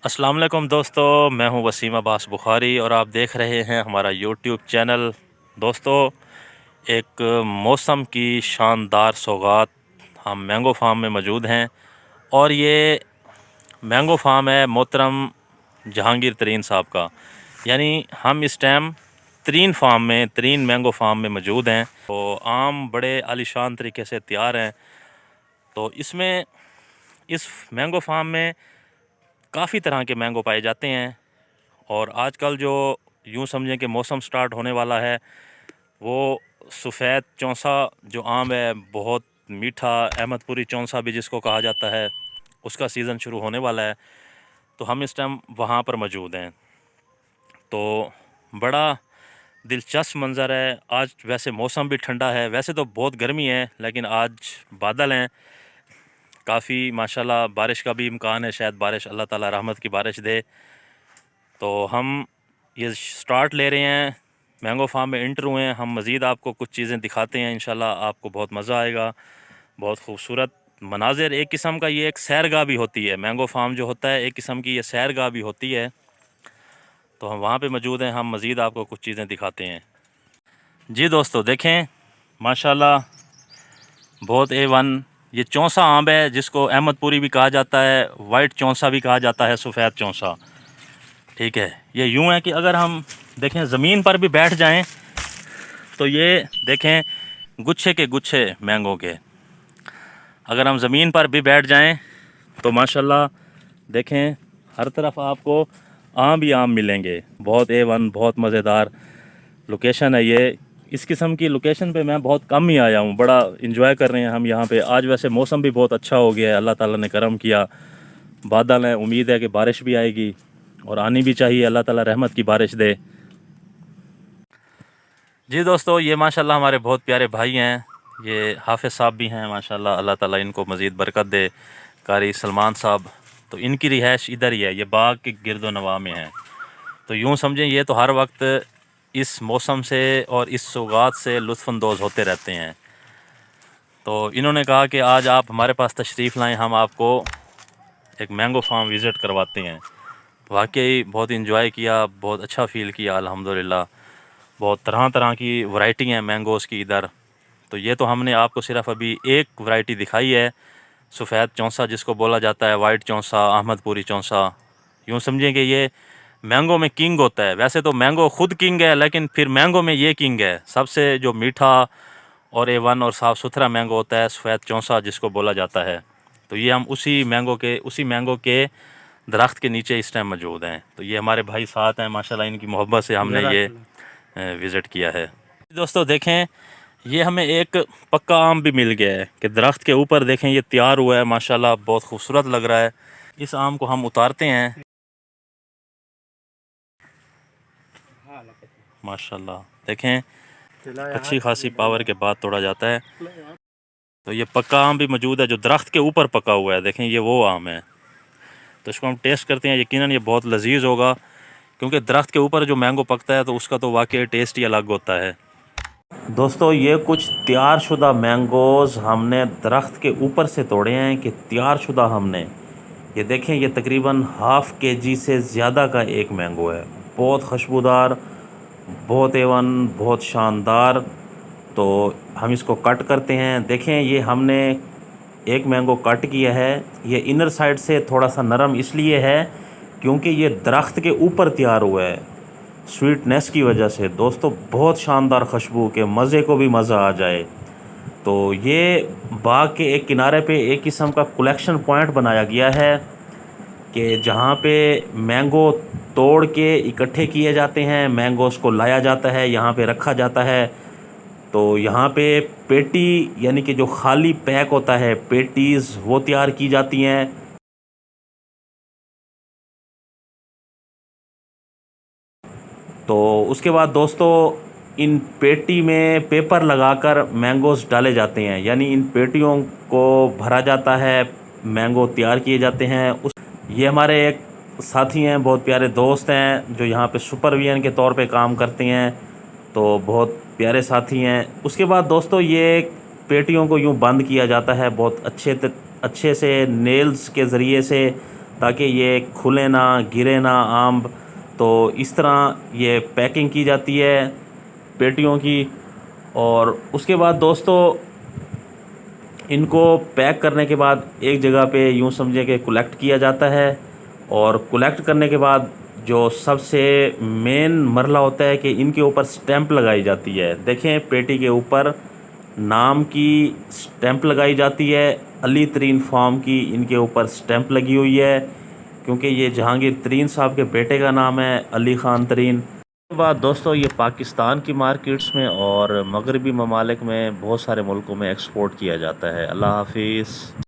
अस्सलाम वालेकुम दोस्तों, मैं हूं वसीम अब्बास बुखारी और आप देख रहे हैं हमारा यूट्यूब चैनल। दोस्तों, एक मौसम की शानदार सौगात, हम मैंगो फार्म में मौजूद हैं और ये मैंगो फार्म है मोहतरम जहांगीर तरीन साहब का। यानी हम इस टाइम तरीन मैंगो फार्म में मौजूद हैं। तो आम बड़े आलीशान तरीके से तैयार हैं। तो इसमें इस मैंगो फार्म में काफ़ी तरह के मैंगो पाए जाते हैं और आजकल जो यूँ समझें कि मौसम स्टार्ट होने वाला है, वो सफ़ेद चौंसा जो आम है, बहुत मीठा अहमदपुरी चौंसा भी जिसको कहा जाता है, उसका सीज़न शुरू होने वाला है। तो हम इस टाइम वहाँ पर मौजूद हैं। तो बड़ा दिलचस्प मंज़र है। आज वैसे मौसम भी ठंडा है, वैसे तो बहुत गर्मी है, लेकिन आज बादल हैं काफ़ी माशाल्लाह। बारिश का भी इम्कान है, शायद बारिश अल्लाह ताला रहमत की बारिश दे। तो हम ये स्टार्ट ले रहे हैं, मैंगो फार्म में इंटर हुए हैं। हम मज़ीद आपको कुछ चीज़ें दिखाते हैं, इंशाल्लाह आपको बहुत मज़ा आएगा। बहुत खूबसूरत मनाज़िर, एक किस्म का ये एक सैरगाह भी होती है। मैंगो फार्म जो होता है, एक किस्म की ये सैरगाह भी होती है। तो हम वहाँ पे मौजूद हैं, हम मज़ीद आपको कुछ चीज़ें दिखाते हैं। जी दोस्तों, देखें माशाल्लाह, बहुत A1 ये चौंसा आम है, जिसको अहमदपुरी भी कहा जाता है, वाइट चौंसा भी कहा जाता है, सफ़ेद चौंसा। ठीक है, ये यूँ है कि अगर हम देखें ज़मीन पर भी बैठ जाएं तो ये देखें गुच्छे के गुच्छे मैंगो के। अगर हम ज़मीन पर भी बैठ जाएं तो माशाल्लाह देखें हर तरफ आपको आम ही आम मिलेंगे। बहुत A1 बहुत मज़ेदार लोकेशन है ये। इस किस्म की लोकेशन पे मैं बहुत कम ही आया हूँ, बड़ा इंजॉय कर रहे हैं हम यहाँ पे। आज वैसे मौसम भी बहुत अच्छा हो गया है, अल्लाह ताला ने करम किया, बादल हैं, उम्मीद है कि बारिश भी आएगी और आनी भी चाहिए, अल्लाह ताला रहमत की बारिश दे। जी दोस्तों, ये माशाल्लाह हमारे बहुत प्यारे भाई हैं, ये हाफिज़ साहब भी हैं माशाल्लाह, अल्लाह ताला इनको मज़ीद बरकत दे। कारी सलमान साहब, तो इनकी रिहाइश इधर ही है, ये बाग के गिरदो नवा में है। तो यूँ समझें ये तो हर वक्त इस मौसम से और इस सौगात से लुत्फ़अंदोज़ होते रहते हैं। तो इन्होंने कहा कि आज आप हमारे पास तशरीफ़ लाएँ, हम आपको एक मैंगो फार्म विज़िट करवाते हैं। वाकई बहुत इंजॉय किया, बहुत अच्छा फ़ील किया अल्हम्दुलिल्लाह। बहुत तरह तरह की वैरायटी हैं मैंगोज़ की इधर। तो ये तो हमने आपको सिर्फ़ अभी एक वैरायटी दिखाई है, सफ़ेद चौंसा जिसको बोला जाता है, वाइट चौंसा, अहमदपुरी चौंसा। यूँ समझें कि ये मैंगो में किंग होता है। वैसे तो मैंगो खुद किंग है, लेकिन फिर मैंगो में ये किंग है, सबसे जो मीठा और A1 और साफ़ सुथरा मैंगो होता है, सफ़ेद चौंसा जिसको बोला जाता है। तो ये हम उसी मैंगो के दरख्त के नीचे इस टाइम मौजूद हैं। तो ये हमारे भाई साथ हैं माशाल्लाह, इनकी मोहब्बत से हमने ये विज़िट किया है। दोस्तों देखें, ये हमें एक पक्का आम भी मिल गया है कि दरख्त के ऊपर देखें ये तैयार हुआ है माशाल्लाह, बहुत खूबसूरत लग रहा है। इस आम को हम उतारते हैं माशाल्लाह, देखें अच्छी खासी पावर के बाद तोड़ा जाता है। तो ये पक्का आम भी मौजूद है जो दरख्त के ऊपर पका हुआ है, देखें ये वो आम है। तो इसको हम टेस्ट करते हैं, यकीनन ये बहुत लजीज होगा, क्योंकि दरख्त के ऊपर जो मैंगो पकता है तो उसका तो वाकई टेस्ट ही अलग होता है। दोस्तों, ये कुछ तैयार शुदा मैंगोज़ हमने दरख्त के ऊपर से तोड़े हैं कि तैयार शुदा हमने। ये देखें, ये तकरीबन हाफ़ केजी से ज़्यादा का एक मैंगो है, बहुत खुशबूदार, बहुत A1, बहुत शानदार। तो हम इसको कट करते हैं। देखें, ये हमने एक मैंगो कट किया है, ये इनर साइड से थोड़ा सा नरम इसलिए है क्योंकि ये दरख्त के ऊपर तैयार हुआ है, स्वीटनेस की वजह से। दोस्तों, बहुत शानदार खुशबू के मज़े को भी मज़ा आ जाए। तो ये बाग के एक किनारे पे एक किस्म का कलेक्शन पॉइंट बनाया गया है कि जहाँ पे मैंगो तोड़ के इकट्ठे किए जाते हैं, मैंगोज़ को लाया जाता है, यहाँ पे रखा जाता है। तो यहाँ पे पेटी यानी कि जो खाली पैक होता है, पेटीज़ वो तैयार की जाती हैं। तो उसके बाद दोस्तों इन पेटी में पेपर लगाकर मैंगोज़ डाले जाते हैं, यानी इन पेटियों को भरा जाता है, मैंगो तैयार किए जाते हैं। ये हमारे एक साथी हैं, बहुत प्यारे दोस्त हैं, जो यहाँ पे सुपरविजन के तौर पे काम करते हैं, तो बहुत प्यारे साथी हैं। उसके बाद दोस्तों ये पेटियों को यूँ बंद किया जाता है बहुत अच्छे से नेल्स के ज़रिए से, ताकि ये खुले ना, गिरे ना आम। तो इस तरह ये पैकिंग की जाती है पेटियों की। और उसके बाद दोस्तों इनको पैक करने के बाद एक जगह पे यूँ समझे कि कलेक्ट किया जाता है। और कलेक्ट करने के बाद जो सबसे मेन मरला होता है कि इनके ऊपर स्टैंप लगाई जाती है। देखें पेटी के ऊपर नाम की स्टैंप लगाई जाती है, अली तरीन फार्म की इनके ऊपर स्टैंप लगी हुई है, क्योंकि ये जहांगीर तरीन साहब के बेटे का नाम है, अली ख़ान तरीन। उसके बाद दोस्तों ये पाकिस्तान की मार्केट्स में और मगरबी ममालिक में बहुत सारे मुल्कों में एक्सपोर्ट किया जाता है। अल्लाह हाफिज़।